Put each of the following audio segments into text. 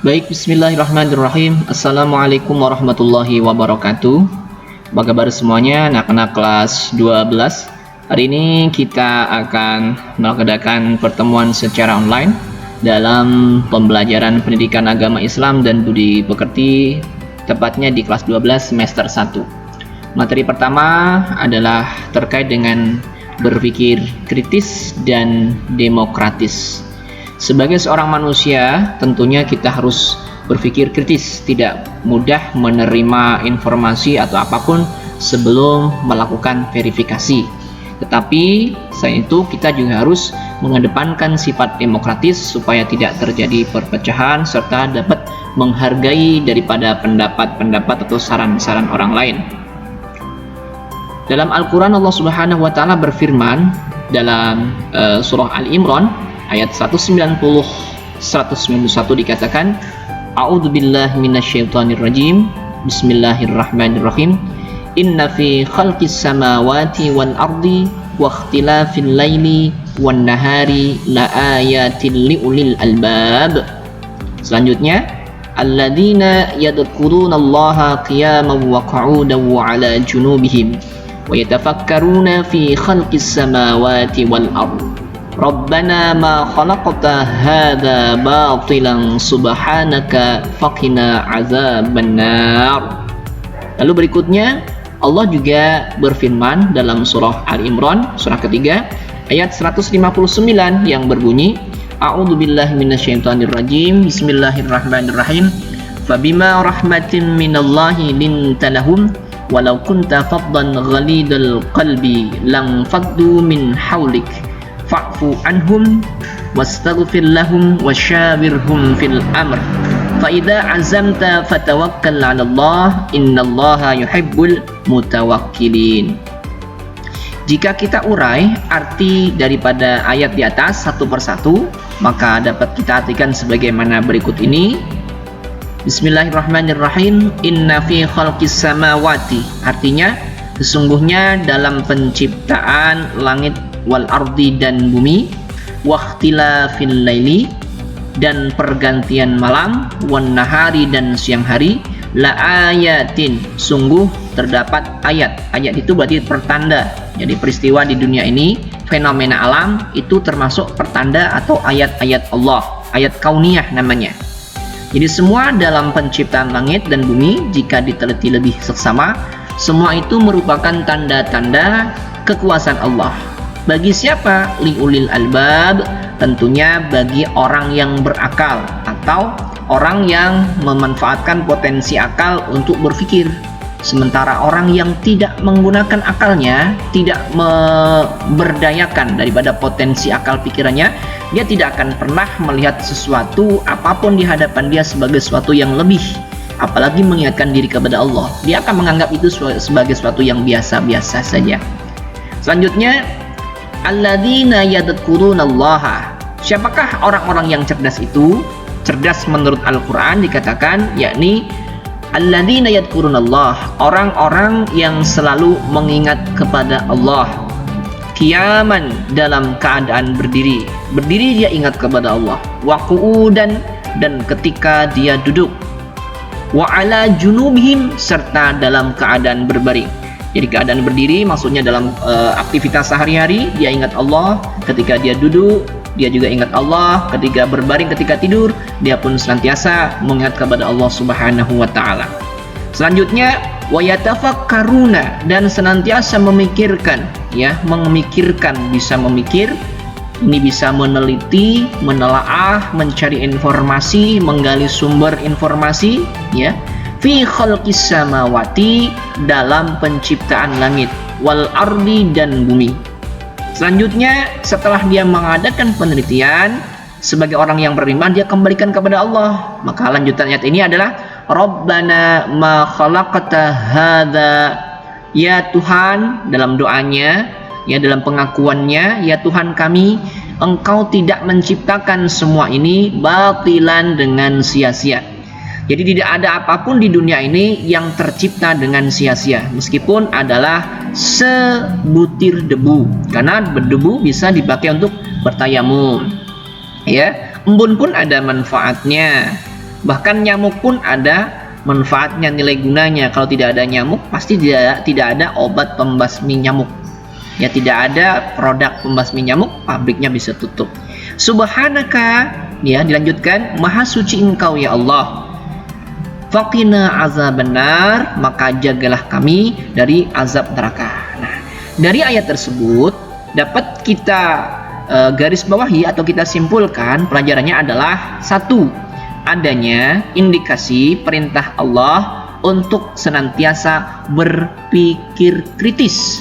Baik, bismillahirrahmanirrahim. Assalamualaikum warahmatullahi wabarakatuh. Apa kabar semuanya, anak-anak kelas 12? Hari ini kita akan mengadakan pertemuan secara online dalam pembelajaran pendidikan agama Islam dan budi pekerti, tepatnya di kelas 12 semester 1. Materi pertama adalah terkait dengan berpikir kritis dan demokratis. Sebagai seorang manusia, tentunya kita harus berpikir kritis, tidak mudah menerima informasi atau apapun sebelum melakukan verifikasi. Tetapi selain itu kita juga harus mengedepankan sifat demokratis supaya tidak terjadi perpecahan serta dapat menghargai daripada pendapat-pendapat atau saran-saran orang lain. Dalam Al-Quran Allah Subhanahu wa Ta'ala berfirman dalam surah Al-Imran ayat 191 dikatakan, A'udzubillahi minasyaitonirrajim. Bismillahirrahmanirrahim. Inna fi khalqis samawati wal ardi wa ikhtilafil laili wan nahari laayatin liulil albab. Selanjutnya, alladzina yadhkurunallaha qiyaman wa qu'udan wa 'ala junubihim wa yatafakkaruna fi khalqis samawati wal ardi. Rabbana ma khalaqta hadza batilan subhanaka faqina azabannar. Lalu berikutnya Allah juga berfirman dalam surah Al-Imran surah ketiga ayat 159 yang berbunyi, A'udzubillahi minasyaitonirrajim. Bismillahirrahmanirrahim. Fabima rahmatin minallahi linta lahum walau kunta faddan ghalidal qalbi lam faddu min hawlik fa'fu anhum wastaghfir lahum wasyawirhum fil amr fa idza azamta fatawakkal 'ala Allah innallaha yuhibbul mutawakkilin. Jika kita urai arti daripada ayat di atas satu persatu, maka dapat kita artikan sebagaimana berikut ini. Bismillahirrahmanirrahim. Inna fi khalqis samawati, artinya sesungguhnya dalam penciptaan langit wal ardi dan bumi, wakhtilafil laili dan pergantian malam, wan nahari dan siang hari, la ayatin sungguh terdapat ayat. Ayat itu berarti pertanda. Jadi peristiwa di dunia ini, fenomena alam itu termasuk pertanda atau ayat-ayat Allah, ayat kauniyah namanya. Jadi semua dalam penciptaan langit dan bumi jika diteliti lebih seksama, semua itu merupakan tanda-tanda kekuasaan Allah. Bagi siapa? Liulil albab, tentunya bagi orang yang berakal atau orang yang memanfaatkan potensi akal untuk berpikir. Sementara orang yang tidak menggunakan akalnya, tidak memberdayakan daripada potensi akal pikirannya, dia tidak akan pernah melihat sesuatu apapun di hadapan dia sebagai sesuatu yang lebih, apalagi mengingatkan diri kepada Allah. Dia akan menganggap itu sebagai sesuatu yang biasa-biasa saja. Selanjutnya, alladzina yadhkurunallaha. Siapakah orang-orang yang cerdas itu? Cerdas menurut Al-Quran dikatakan yakni alladzina yadhkurunallah, orang-orang yang selalu mengingat kepada Allah. Qiyaman, dalam keadaan berdiri. Berdiri dia ingat kepada Allah. Wa qu'udan, dan ketika dia duduk. Wa 'ala junubihim, serta dalam keadaan berbaring. Jadi keadaan berdiri maksudnya dalam aktivitas sehari-hari dia ingat Allah, ketika dia duduk dia juga ingat Allah, ketika berbaring, ketika tidur dia pun senantiasa mengingat kepada Allah Subhanahu wa Ta'ala. Selanjutnya wa yatafakkaruna, dan senantiasa memikirkan, ya, memikirkan, bisa memikir, ini bisa meneliti, menelaah, mencari informasi, menggali sumber informasi, ya. Fi khalqis samawati, dalam penciptaan langit, wal ardi dan bumi. Selanjutnya setelah dia mengadakan penelitian sebagai orang yang beriman, dia kembalikan kepada Allah. Maka lanjutan ayat ini adalah Rabbana ma khalaqta hadza, ya Tuhan, dalam doanya, ya dalam pengakuannya, ya Tuhan kami, Engkau tidak menciptakan semua ini batilan, dengan sia-sia. Jadi tidak ada apapun di dunia ini yang tercipta dengan sia-sia, meskipun adalah sebutir debu, karena berdebu bisa dipakai untuk bertayamum. Ya, embun pun ada manfaatnya. Bahkan nyamuk pun ada manfaatnya, nilai gunanya. Kalau tidak ada nyamuk, pasti tidak ada obat pembasmi nyamuk. Ya, tidak ada produk pembasmi nyamuk, pabriknya bisa tutup. Subhanaka, ya, dilanjutkan, maha suci Engkau ya Allah. Faqina azabannar, maka jagalah kami dari azab neraka. Nah, dari ayat tersebut dapat kita garis bawahi atau kita simpulkan pelajarannya adalah satu, adanya indikasi perintah Allah untuk senantiasa berpikir kritis.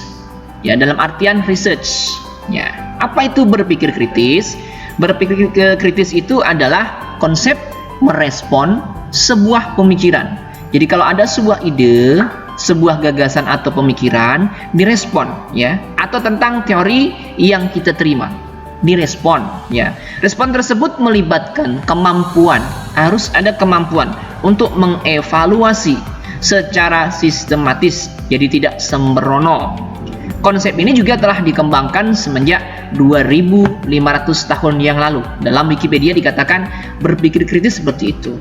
Ya, dalam artian research. Ya, apa itu berpikir kritis? Berpikir kritis itu adalah konsep merespon sebuah pemikiran. Jadi kalau ada sebuah ide, sebuah gagasan atau pemikiran, direspon, ya, atau tentang teori yang kita terima, direspon, ya. Respon tersebut melibatkan kemampuan, harus ada kemampuan untuk mengevaluasi secara sistematis, jadi tidak sembrono. Konsep ini juga telah dikembangkan semenjak 2500 tahun yang lalu. Dalam Wikipedia dikatakan berpikir kritis seperti itu.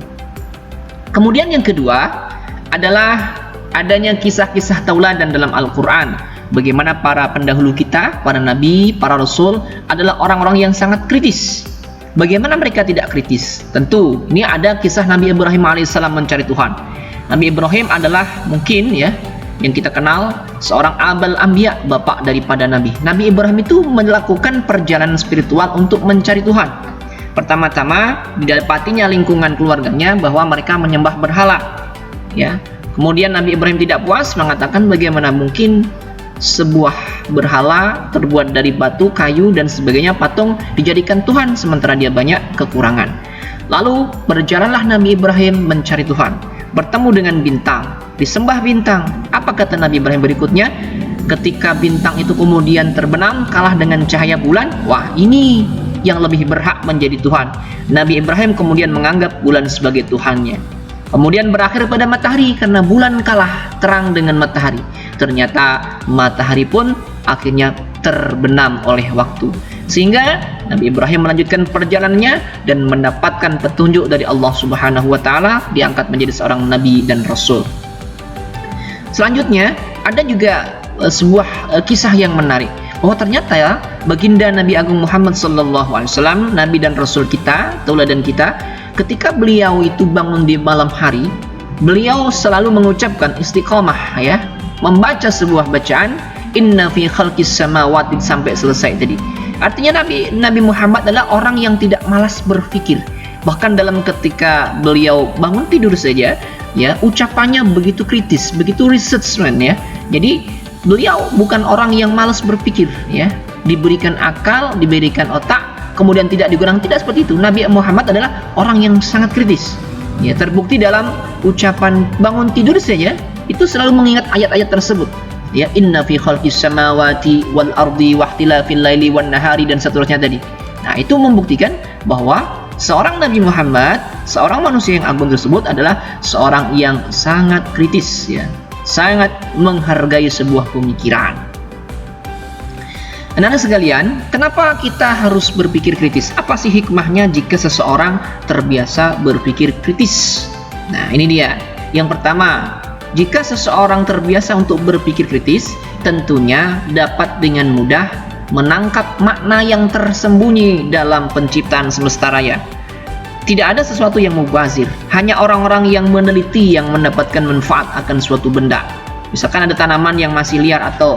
Kemudian yang kedua adalah adanya kisah-kisah tauladan dalam Al-Quran. Bagaimana para pendahulu kita, para nabi, para rasul adalah orang-orang yang sangat kritis. Bagaimana mereka tidak kritis? Tentu, ini ada kisah Nabi Ibrahim alaihissalam mencari Tuhan. Nabi Ibrahim adalah mungkin, ya, yang kita kenal seorang abal anbiya, bapak daripada nabi. Nabi Ibrahim itu melakukan perjalanan spiritual untuk mencari Tuhan. Pertama-tama didapatinya lingkungan keluarganya bahwa mereka menyembah berhala, ya. Kemudian Nabi Ibrahim tidak puas, mengatakan bagaimana mungkin sebuah berhala terbuat dari batu, kayu dan sebagainya, patung, dijadikan Tuhan sementara dia banyak kekurangan. Lalu berjalanlah Nabi Ibrahim mencari Tuhan, bertemu dengan bintang, disembah bintang. Apa kata Nabi Ibrahim berikutnya? Ketika bintang itu kemudian terbenam kalah dengan cahaya bulan, wah, ini yang lebih berhak menjadi Tuhan. Nabi Ibrahim kemudian menganggap bulan sebagai Tuhannya. Kemudian berakhir pada matahari karena bulan kalah terang dengan matahari. Ternyata matahari pun akhirnya terbenam oleh waktu. Sehingga Nabi Ibrahim melanjutkan perjalanannya dan mendapatkan petunjuk dari Allah Subhanahu wa taala, diangkat menjadi seorang nabi dan rasul. Selanjutnya ada juga sebuah kisah yang menarik, bahwa ternyata ya, baginda Nabi Agung Muhammad sallallahu alaihi wasallam, nabi dan rasul kita, tauladan kita, ketika beliau itu bangun di malam hari, beliau selalu mengucapkan istiqomah, ya, membaca sebuah bacaan inna fi khalqis samawati sampai selesai tadi. Artinya Nabi Muhammad adalah orang yang tidak malas berpikir. Bahkan dalam ketika beliau bangun tidur saja, ya, ucapannya begitu kritis, begitu researchman, ya. Jadi beliau bukan orang yang malas berpikir, ya. Diberikan akal, diberikan otak, kemudian tidak digunakan, tidak seperti itu. Nabi Muhammad adalah orang yang sangat kritis. Ya, terbukti dalam ucapan bangun tidur saja itu selalu mengingat ayat-ayat tersebut. Ya, inna fi khalqis samawati wal ardi wahtilafil laili wan nahari dan seterusnya tadi. Nah, itu membuktikan bahwa seorang Nabi Muhammad, seorang manusia yang agung tersebut adalah seorang yang sangat kritis, ya, sangat menghargai sebuah pemikiran. Anak-anak sekalian, kenapa kita harus berpikir kritis? Apa sih hikmahnya jika seseorang terbiasa berpikir kritis? Nah, ini dia. Yang pertama, jika seseorang terbiasa untuk berpikir kritis, tentunya dapat dengan mudah menangkap makna yang tersembunyi dalam penciptaan semesta raya. Tidak ada sesuatu yang mubazir, hanya orang-orang yang meneliti yang mendapatkan manfaat akan suatu benda. Misalkan ada tanaman yang masih liar atau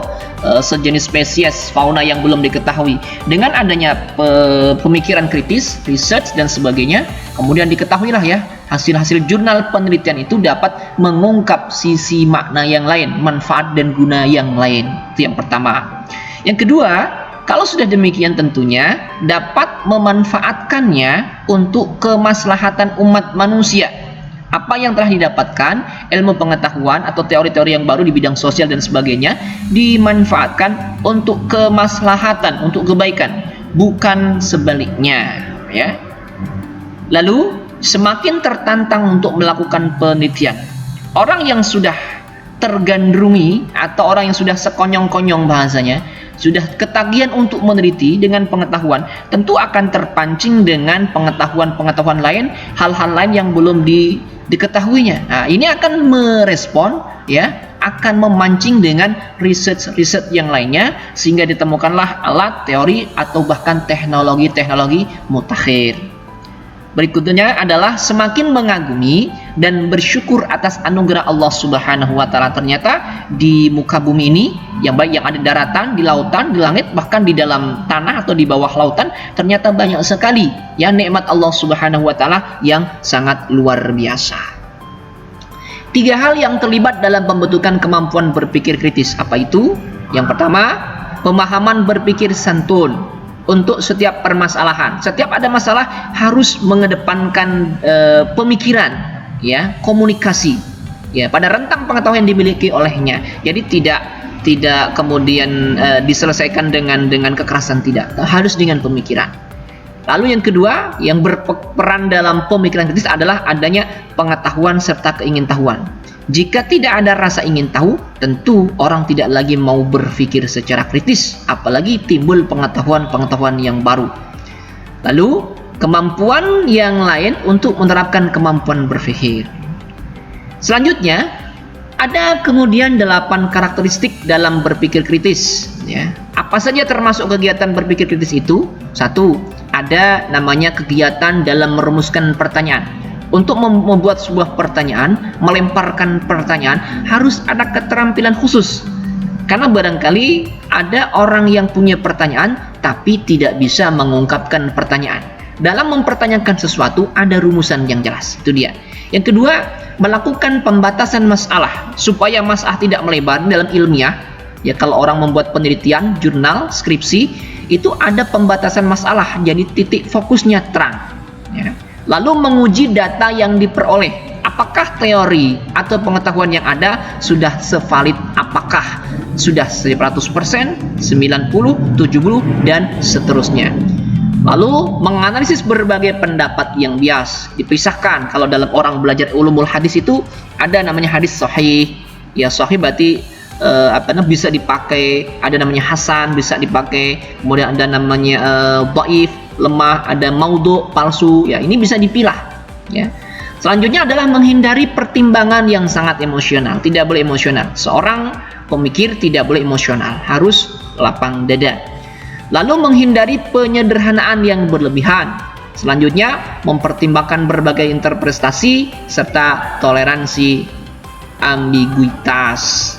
sejenis spesies fauna yang belum diketahui. Dengan adanya pemikiran kritis, research dan sebagainya, kemudian diketahuilah, ya, hasil-hasil jurnal penelitian itu dapat mengungkap sisi makna yang lain, manfaat dan guna yang lain. Itu yang pertama. Yang kedua, kalau sudah demikian tentunya dapat memanfaatkannya untuk kemaslahatan umat manusia. Apa yang telah didapatkan, ilmu pengetahuan atau teori-teori yang baru di bidang sosial dan sebagainya, dimanfaatkan untuk kemaslahatan, untuk kebaikan, bukan sebaliknya, ya. Lalu semakin tertantang untuk melakukan penelitian. Orang yang sudah tergandrungi atau orang yang sudah sekonyong-konyong bahasanya sudah ketagihan untuk meneliti dengan pengetahuan, tentu akan terpancing dengan pengetahuan-pengetahuan lain, hal-hal lain yang belum diketahuinya. Nah, ini akan merespon, ya, akan memancing dengan riset-riset yang lainnya, sehingga ditemukanlah alat, teori, atau bahkan teknologi-teknologi mutakhir. Berikutnya adalah semakin mengagumi dan bersyukur atas anugerah Allah Subhanahu wa taala. Ternyata di muka bumi ini, yang baik yang ada di daratan, di lautan, di langit, bahkan di dalam tanah atau di bawah lautan, ternyata banyak sekali ya nikmat Allah Subhanahu wa taala yang sangat luar biasa. 3 hal yang terlibat dalam pembentukan kemampuan berpikir kritis. Apa itu? Yang pertama, pemahaman berpikir santun. Untuk setiap permasalahan, setiap ada masalah harus mengedepankan pemikiran, ya, komunikasi, ya, pada rentang pengetahuan yang dimiliki olehnya. Jadi tidak kemudian diselesaikan dengan kekerasan, tidak, harus dengan pemikiran. Lalu yang kedua, yang berperan dalam pemikiran kritis adalah adanya pengetahuan serta keingintahuan. Jika tidak ada rasa ingin tahu, tentu orang tidak lagi mau berpikir secara kritis, apalagi timbul pengetahuan-pengetahuan yang baru. Lalu, kemampuan yang lain untuk menerapkan kemampuan berpikir. Selanjutnya, ada kemudian 8 karakteristik dalam berpikir kritis. Ya. Apa saja termasuk kegiatan berpikir kritis itu? 1. Ada namanya kegiatan dalam merumuskan pertanyaan. Untuk membuat sebuah pertanyaan, melemparkan pertanyaan, harus ada keterampilan khusus. Karena barangkali ada orang yang punya pertanyaan, tapi tidak bisa mengungkapkan pertanyaan. Dalam mempertanyakan sesuatu, ada rumusan yang jelas. Itu dia. Yang kedua, melakukan pembatasan masalah, supaya masalah tidak melebar dalam ilmiah. Ya, kalau orang membuat penelitian, jurnal, skripsi, itu ada pembatasan masalah, jadi titik fokusnya terang. Ya. Lalu menguji data yang diperoleh. Apakah teori atau pengetahuan yang ada sudah sevalid? Apakah sudah 100%, 90%, 70%, dan seterusnya. Lalu menganalisis berbagai pendapat yang bias. Dipisahkan, kalau dalam orang belajar ulumul hadis itu ada namanya hadis sahih. Ya, sahih berarti bisa dipakai, ada namanya hasan, bisa dipakai, kemudian ada namanya dhaif, lemah, ada maudhu, palsu. Ya, ini bisa dipilah, ya. Selanjutnya adalah menghindari pertimbangan yang sangat emosional. Tidak boleh emosional. Seorang pemikir tidak boleh emosional, harus lapang dada. Lalu menghindari penyederhanaan yang berlebihan. Selanjutnya mempertimbangkan berbagai interpretasi serta toleransi ambiguitas.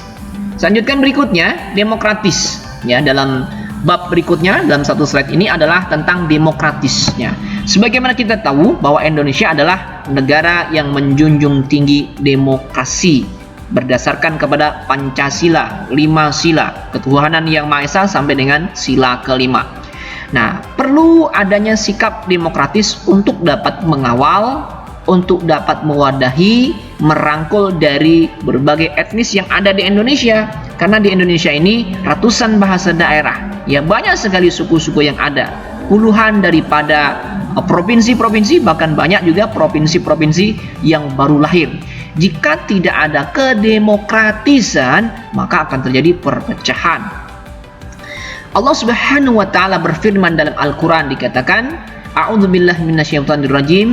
Selanjutkan berikutnya, demokratis. Ya, dalam bab berikutnya dalam satu slide ini adalah tentang demokratisnya. Sebagaimana kita tahu bahwa Indonesia adalah negara yang menjunjung tinggi demokrasi berdasarkan kepada Pancasila, 5 sila, ketuhanan yang Maha Esa sampai dengan sila kelima. Nah, perlu adanya sikap demokratis untuk dapat mengawal, untuk dapat mewadahi, merangkul dari berbagai etnis yang ada di Indonesia. Karena di Indonesia ini ratusan bahasa daerah, ya, banyak sekali suku-suku yang ada, puluhan daripada provinsi-provinsi, bahkan banyak juga provinsi-provinsi yang baru lahir. Jika tidak ada kedemokratisan, maka akan terjadi perpecahan. Allah Subhanahu wa taala berfirman dalam Al-Qur'an, dikatakan, A'udzubillahi minasyaitonirrajim.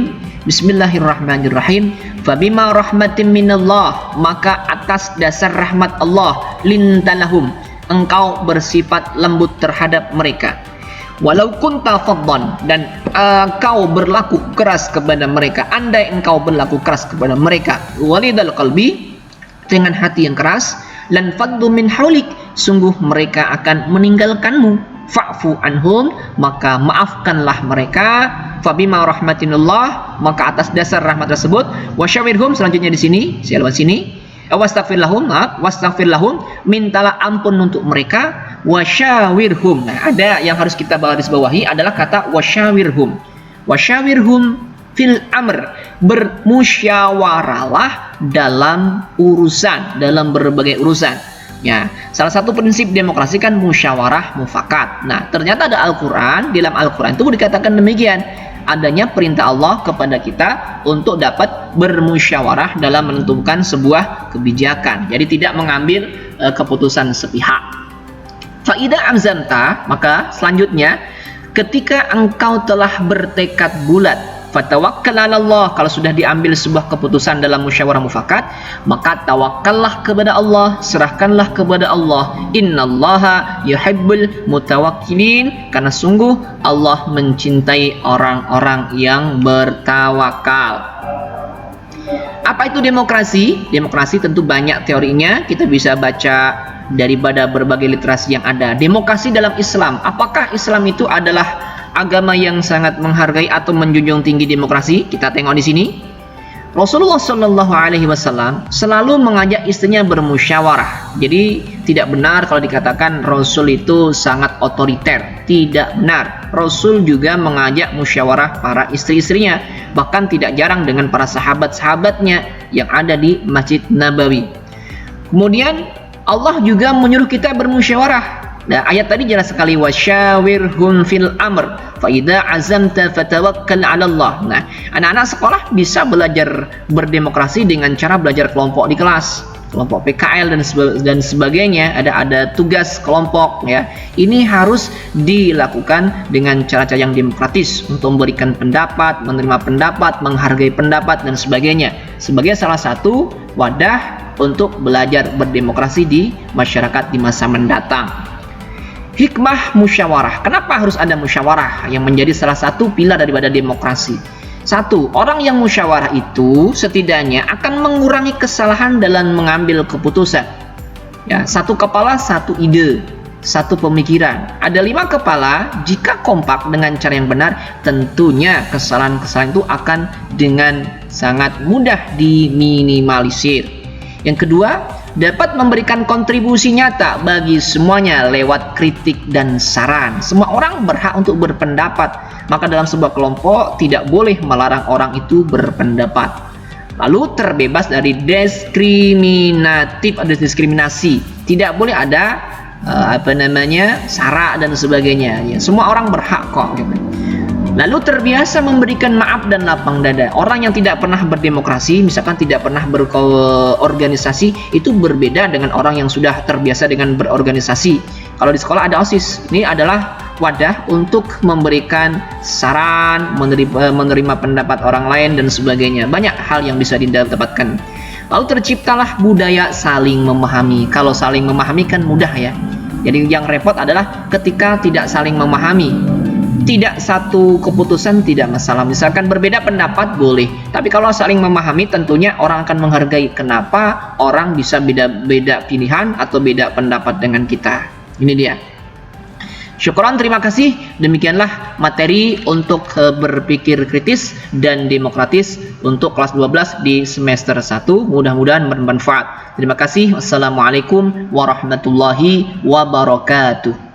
Bismillahirrahmanirrahim. Fabima rahmatin minallah, maka atas dasar rahmat Allah, lintalahum, engkau bersifat lembut terhadap mereka. Walau kunta faddan, dan engkau berlaku keras kepada mereka, andai engkau berlaku keras kepada mereka, walidal qalbi, dengan hati yang keras, lan faddu min haulik, sungguh mereka akan meninggalkanmu. Fa'fu anhum, maka maafkanlah mereka. Fabima rahmatinullah, maka atas dasar rahmat tersebut, wasyawirhum, selanjutnya di sini, silakan sini, wastaghfir lahum, mintalah ampun untuk mereka, wasyawirhum. Nah, ada yang harus kita garis bawahi adalah kata wasyawirhum. Wasyawirhum fil amr, bermusyawaralah dalam urusan, dalam berbagai urusan. Ya, salah satu prinsip demokrasi kan musyawarah mufakat. Nah, ternyata ada Al-Quran, di dalam Al-Quran itu dikatakan demikian, adanya perintah Allah kepada kita untuk dapat bermusyawarah dalam menentukan sebuah kebijakan. Jadi tidak mengambil keputusan sepihak. Faida amzamta, maka selanjutnya ketika engkau telah bertekad bulat, fatawakkal 'ala Allah, kalau sudah diambil sebuah keputusan dalam musyawarah mufakat, maka tawakkallah kepada Allah, serahkanlah kepada Allah. Innallaha yuhibbul mutawakkilin, karena sungguh Allah mencintai orang-orang yang bertawakal. Apa itu demokrasi? Demokrasi tentu banyak teorinya, kita bisa baca daripada berbagai literasi yang ada. Demokrasi dalam Islam, apakah Islam itu adalah agama yang sangat menghargai atau menjunjung tinggi demokrasi? Kita tengok di sini. Rasulullah Shallallahu Alaihi Wasallam selalu mengajak istrinya bermusyawarah. Jadi tidak benar kalau dikatakan Rasul itu sangat otoriter. Tidak benar. Rasul juga mengajak musyawarah para istri-istrinya. Bahkan tidak jarang dengan para sahabat-sahabatnya yang ada di Masjid Nabawi. Kemudian Allah juga menyuruh kita bermusyawarah. Nah, ayat tadi jelas sekali, wasyawirhum fil amr fa idza azamta fatawakkal 'ala Allah. Nah, anak-anak sekolah bisa belajar berdemokrasi dengan cara belajar kelompok di kelas, kelompok PKL dan sebagainya. Ada tugas kelompok ya. Ini harus dilakukan dengan cara-cara yang demokratis untuk memberikan pendapat, menerima pendapat, menghargai pendapat dan sebagainya. Sebagai salah satu wadah untuk belajar berdemokrasi di masyarakat di masa mendatang. Hikmah musyawarah. Kenapa harus ada musyawarah yang menjadi salah satu pilar daripada demokrasi? Satu, orang yang musyawarah itu setidaknya akan mengurangi kesalahan dalam mengambil keputusan. Ya, satu kepala, satu ide, satu pemikiran. Ada 5 kepala, jika kompak dengan cara yang benar, tentunya kesalahan-kesalahan itu akan dengan sangat mudah diminimalisir. Yang kedua, dapat memberikan kontribusi nyata bagi semuanya lewat kritik dan saran. Semua orang berhak untuk berpendapat, maka dalam sebuah kelompok tidak boleh melarang orang itu berpendapat. Lalu terbebas dari diskriminasi. Tidak boleh ada sara dan sebagainya. Ya, semua orang berhak kok gitu. Lalu terbiasa memberikan maaf dan lapang dada. Orang yang tidak pernah berdemokrasi, misalkan tidak pernah berorganisasi, itu berbeda dengan orang yang sudah terbiasa dengan berorganisasi. Kalau di sekolah ada OSIS, ini adalah wadah untuk memberikan saran, menerima pendapat orang lain dan sebagainya. Banyak hal yang bisa didapatkan. Lalu terciptalah budaya saling memahami. Kalau saling memahami kan mudah ya. Jadi yang repot adalah ketika tidak saling memahami. Tidak satu keputusan tidak masalah. Misalkan berbeda pendapat boleh, tapi kalau saling memahami tentunya orang akan menghargai kenapa orang bisa beda-beda pilihan atau beda pendapat dengan kita. Ini dia. Syukran, terima kasih. Demikianlah materi untuk berpikir kritis dan demokratis untuk kelas 12 di semester 1. Mudah-mudahan bermanfaat. Terima kasih. Wassalamualaikum warahmatullahi wabarakatuh.